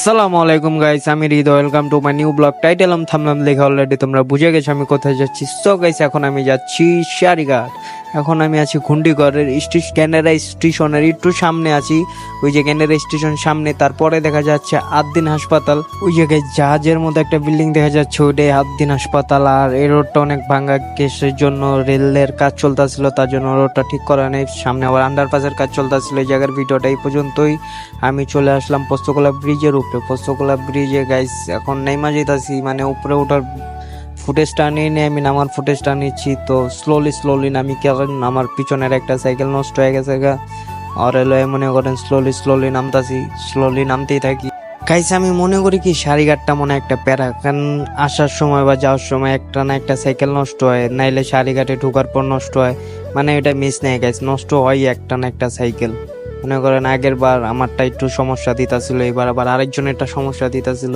আসসালামু আলাইকুম গাইস, আমি Hridoy. Welcome to my new blog. Title থামলাম লেখা অলরেডি তোমরা বুঝে গেছো আমি কোথায় যাচ্ছি। সো গাইস, এখন আমি যাচ্ছি সারিঘাট। এখন আমি আছি ঘুন্ডিগড়ের ক্যানাডা স্টেশনের একটু সামনে আছি। ওই যে ক্যানাডা স্টেশন সামনে, তারপরে দেখা যাচ্ছে আদ্দিন হাসপাতাল। ওই জায়গায় জাহাজের মতো একটা বিল্ডিং দেখা যাচ্ছে, ওইটাই আদ্দিন হাসপাতাল। আর এই রোডটা অনেক ভাঙা, কেসের জন্য রেলের কাজ চলতেছিল, তার জন্য রোডটা ঠিক করা নেই। সামনে আবার আন্ডারপাসের কাজ চলতেছিল। এই জায়গার ভিডিওটা এই পর্যন্তই। আমি চলে আসলাম পোস্তকলা ব্রিজের উপরে। পোস্তকলা ব্রিজে গাইস এখন নেমা যেতেছি, মানে উপরে ওঠার ফুটেজটা নিয়ে আমি নামার ফুটেজটা নিচ্ছি। তো স্লোলি নামি, কারণ আমার পিছনের একটা সাইকেল নষ্ট হয়ে গেছে গা। আর এলো মনে করেন স্লোলি নামতাছি, স্লোলি নামতেই থাকি। গাইস আমি মনে করি কি সারিঘাটটা মনে একটা প্যারা, কারণ আসার সময় বা যাওয়ার সময় একটা না একটা সাইকেল নষ্ট হয়, নাইলে সারিঘাটে ঢোকার পর নষ্ট হয়। মানে এটা মিস নেই গাইস, নষ্ট হয় একটা না একটা সাইকেল। মনে করেন আগের বার আমারটা একটু সমস্যা দিতেছিল, এবার আবার আরেকজনের একটা সমস্যা দিতেছিল।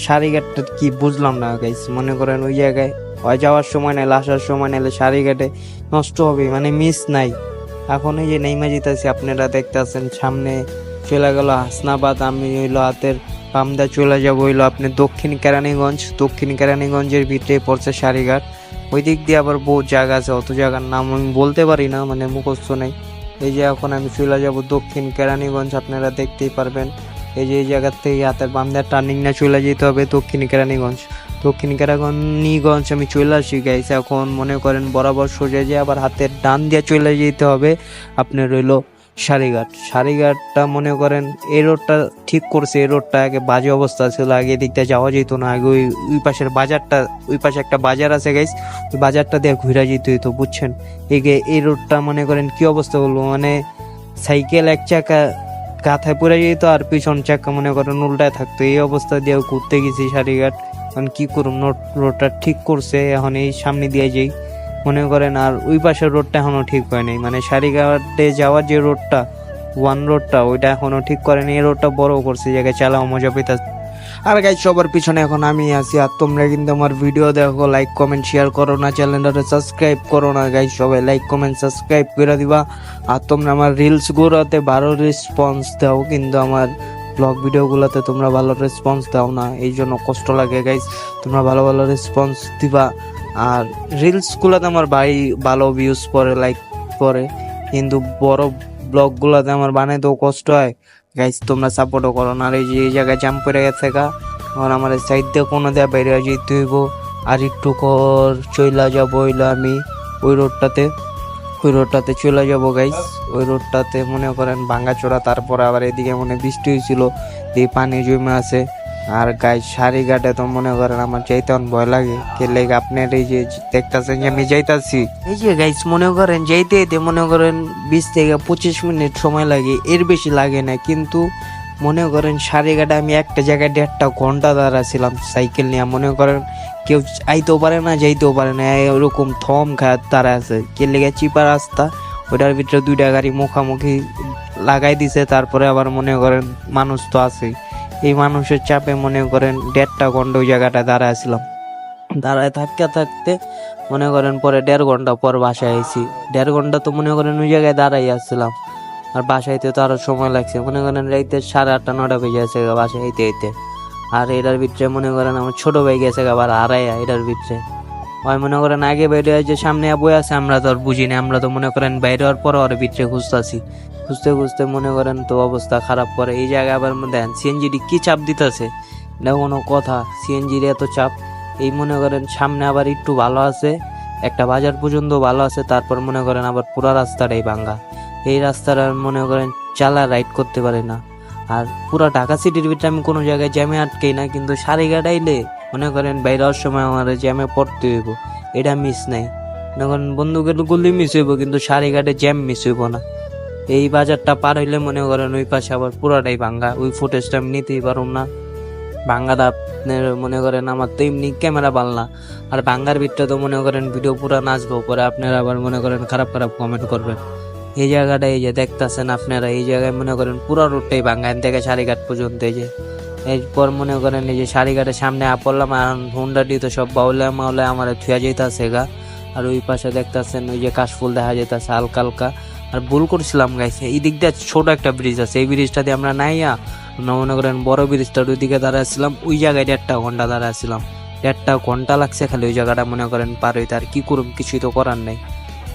সারিঘাটটা কি বুঝলাম না গাইস। মনে করেন ওই জায়গায় হয় যাওয়ার সময় নাইলে আসার সময় নাইলে সারিঘাটে নষ্ট হবে, মানে মিস নাই। এখন এই যে নেইমা যেতেছি, আপনারা দেখতেছেন সামনে চলে গেল হাসনাবাদ। আমি হইলো হাতের পামদা চলে যাবো হইলো আপনি দক্ষিণ কেরানীগঞ্জ। দক্ষিণ কেরানীগঞ্জের ভিতরে পড়ছে সারিঘাট। ওই দিক দিয়ে আবার বহু জায়গা আছে, অত জায়গার নাম আমি বলতে পারি না, মানে মুখস্থ নেই। এই যে এখন আমি চলে যাব দক্ষিণ কেরানীগঞ্জ, আপনারা দেখতেই পারবেন। এই যে এই জায়গার থেকে হাতের বাম দিয়ে টার্নিং না চলে যেতে হবে দক্ষিণ কেরানীগঞ্জ। দক্ষিণ কেরানীগঞ্জ আমি চলে আসি গাইস। এখন মনে করেন বরাবর সোজা যে আবার হাতের ডান দিয়ে চলে যেতে হবে আপনার রইলো সারিঘাট। সারিঘাটটা মনে করেন এই রোডটা ঠিক করছে। এই রোডটা আগে বাজে অবস্থা ছিল, আগে এদিকটা যাওয়া যেত না। আগে ওই পাশের বাজারটা, ওই পাশে একটা বাজার আছে গাইস, ওই বাজারটা দিয়ে ঘুরে যেতে হইতো, বুঝছেন। এই রোডটা মনে করেন কি অবস্থা বলবো, মানে সাইকেল এক চাকা কাঁথায় পড়ে যেত আর পিছন চাকা মনে করেন উল্টায় থাকতো। এই অবস্থা দিয়ে ঘুরতে গেছি সারিঘাট। এখন কি করুম, রোডটা ঠিক করছে, এখন এই সামনে দিয়ে যাই মনে করেন। আর ওই পাশের রোডটা এখনো ঠিক হয় নাই, মানে সারিঘাটে যাওয়ার যে রোডটা রোডটা ওইটা এখনো ঠিক করেনি। এই রোডটা বড় করছে, জায়গায় চালাও মজা পেতে। আর গাইজ সবার পিছনে এখন আমি আছি। আর তোমরা কিন্তু আমার ভিডিও দেখো, লাইক কমেন্ট শেয়ার করো না, চ্যানেলটা সাবস্ক্রাইব করো না গাইজ। সবাই লাইক কমেন্ট সাবস্ক্রাইব করে দিবা। আর তোমরা আমার রিলস গুলোতে ভালো রেসপন্স দাও, কিন্তু আমার ব্লগ ভিডিওগুলোতে তোমরা ভালো রেসপন্স দাও না, এই জন্য কষ্ট লাগে গাইজ। তোমরা ভালো ভালো রেসপন্স দিবা। আর রিলসগুলোতে আমার ভালো ভিউজ পড়ে, লাইক পড়ে, কিন্তু বড় ব্লগগুলোতে আমার বানাইতেও কষ্ট হয় গাইজ। তোমরা সাপোর্টও করো না। আর এই যে এই জায়গায় জাম্প করে গেছে গা, এখন আমার সাইড দিয়ে কোনো দেওয়া বাইরে যেতে হইব। আর একটু কর চইলা যাবো হইলো আমি ওই রোডটাতে চলে যাবো গাইজ। ওই রোডটাতে মনে করেন ভাঙ্গাচোরা, তারপরে আবার এদিকে মনে বৃষ্টি হয়েছিল, এই পানি জমে আছে। আর গাইজ সারিঘাটে তো মনে করেন আমার যাইতে ভয় লাগে। কে লেগে আপনার এই যে দেখতেছেন যে আমি যাইতাছি, এই যে গাইজ মনে করেন যাইতে মনে করেন 20 থেকে 25 মিনিট সময় লাগে, এর বেশি লাগে না। কিন্তু মনে করেন সারিঘাটে আমি একটা জায়গায় 1.5 ঘন্টা দাঁড়াছিলাম সাইকেল নিয়ে। মনে করেন কেউ আইতেও পারে না, যাইতেও পারে না, ওরকম থম খায় তারা আছে। কে লেগে চিপা রাস্তা, ওইটার ভিতরে 2টা গাড়ি মুখামুখি লাগাই দিছে। তারপরে আবার মনে করেন মানুষ তো আছেই, এই মানুষের চাপে মনে করেন 1.5 ঘন্টা ওই জায়গাটা দাঁড়াইছিলাম। দাঁড়ায় থাকতে মনে করেন পরে 1.5 ঘন্টা পর বাসায় আইছি। 1.5 ঘন্টা তো মনে করেন ওই জায়গায় দাঁড়াই আসছিলাম। আর বাসাইতে তো আরো সময় লাগছে, মনে করেন রাইতে 8:30 9টা বেজে আছে বাসায় আইতে। আর এটার ভিতরে মনে করেন আমার ছোট ভাই গেছে আবার আড়াইয়া। এটার ভিতরে ওই মনে করেন আগে বাইরে যে সামনে বই আছে, আমরা তো আর বুঝি না। আমরা তো মনে করেন বাইরে হওয়ার পর ওর ভিতরে খুঁজতে মনে করেন তো অবস্থা খারাপ করে। এই জায়গায় আবার দেখেন সিএনজিডি কি চাপ দিতেছে, এটা কোনো কথা? সিএনজির এত চাপ। এই মনে করেন সামনে আবার একটু ভালো আছে, একটা বাজার পর্যন্ত ভালো আছে, তারপর মনে করেন আবার পুরা রাস্তাটাই ভাঙ্গা। এই রাস্তাটা মনে করেন চালা রাইড করতে পারে না। আর পুরা ঢাকা সিটির ভিতরে আমি কোনো জায়গায় জ্যামে আটকেই না, কিন্তু সারিঘাট আইলে মনে করেন বাইরে হওয়ার সময় আমার জ্যামে পড়তে হইব, এটা মিস নাই। মনে করেন বন্ধুকে গুলি মিস হইব, কিন্তু সারিঘাটে জ্যাম মিস হইব না। এই বাজারটা পার হইলে মনে করেন ওই পাশে আবার পুরাটাই ভাঙ্গা, ওই ফুটেজটা আমি নিতেই পারুম না। ভাঙ্গাটা আপনার মনে করেন আমার তো এমনি ক্যামেরা পাল না। আর ভাঙ্গার ভিতরে তো মনে করেন ভিডিও পুরা নাচবো, পরে আপনারা আবার মনে করেন খারাপ কমেন্ট করবেন। এই জায়গাটা এই যে দেখতেছেন আপনারা, এই জায়গায় মনে করেন পুরো রোডটাই ভাঙ্গা, থেকে সারিঘাট পর্যন্ত। এই যে এরপর মনে করেন এই যে সারিঘাটের সামনে পড়লাম, আর হুন্ডাটি তো সব বাউলে মাউলে আমার থুয়া যেতেছে গা। আর ওই পাশে দেখতেছেন ওই যে কাশফুল দেখা যেতেছে হালকা হালকা। আর ভুল করছিলাম গাইছে, এই দিক দিয়ে ছোট একটা ব্রিজ আছে, এই ব্রিজটা দিয়ে আমরা নাইয়া আমরা মনে করেন বড় ব্রিজটার ওইদিকে দাঁড়াচ্ছিলাম, ওই জায়গায় 1.5 ঘন্টা দাঁড়াচ্ছিলাম। 1.5 ঘন্টা লাগছে খালি ওই জায়গাটা মনে করেন পার হইতে। আর কি করুম, কিছুই তো করার নেই।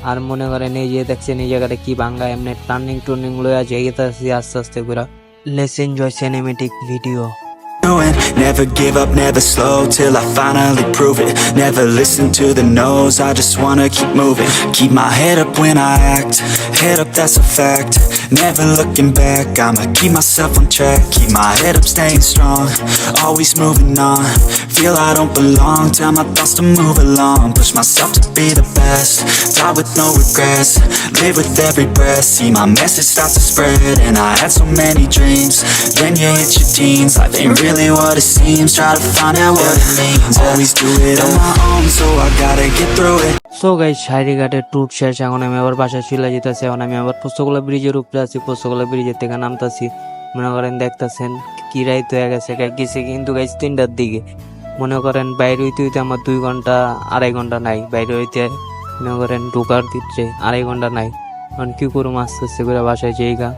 আর মনে করেন এই যে দেখছেন এই জায়গাটা কি ভাঙ্গা, এমনি টার্নিং লইয়া যাইতেছি আস্তে আস্তে করে। Let's enjoy cinematic video. Never give up, never slow till I finally prove it. Never listen to the no's, I just wanna keep moving. Keep my head up when I act, head up that's a fact. Never looking back, I'ma keep myself on track. Keep my head up staying strong, always moving on. Feel I don't belong, tell my thoughts to move along. Push myself to be the best, die with no regrets. Live with every breath, see my message start to spread. And I had so many dreams, then you hit your teens. Life ain't really what it seems, try to find out what it means. Always do it on my own, so I gotta get through it. So guys, সাইরিঘাটের tour শেষ। এখন আমি আবার বাসায় চলে যেতেছি। এখন আমি আবার পোস্তগোলা ব্রিজের উপরে আছি, পোস্তগোলা ব্রিজের থেকে নামতাছি। মনে করেন দেখতেছেন কি রাইত হয়ে গেছে, গেছে কিন্তু গাইস 3টার দিকে। মনে করেন বাইরে হইতে হইতে আমার 2 ঘন্টা 2.5 ঘন্টা নাই, বাইরে হইতে মনে করেন ঢোকার দিচ্ছে 2.5 ঘন্টা নাই। কারণ কি করুম, আস্তে আস্তে করে বাসায় যাইগা।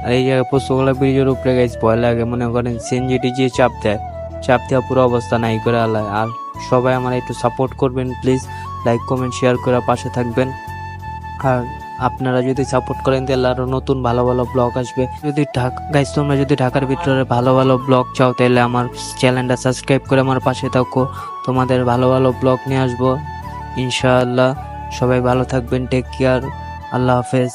আর এই জায়গায় পোস্তগোলা ব্রিজের উপরে গাইস ভয় লাগে। মনে করেন সিএনজিটি যে চাপ দেওয়া পুরো অবস্থা নাই করে আলায়। আর সবাই আমার একটু সাপোর্ট করবেন প্লিজ, লাইক কমেন্ট শেয়ার করে পাশে থাকবেন। আর আপনারা যদি সাপোর্ট করেন তাহলে আরো নতুন ভালো ভালো ব্লগ আসবে। যদি গাইস তোমরা যদি ঢাকার ভিতরে ভালো ভালো ব্লগ চাও তাহলে আমার চ্যানেলটা সাবস্ক্রাইব করে আমার পাশে থাকো। তোমাদের ভালো ভালো ব্লগ নিয়ে আসবো ইনশাআল্লাহ। সবাই ভালো থাকবেন, টেক কেয়ার, আল্লাহ হাফেজ।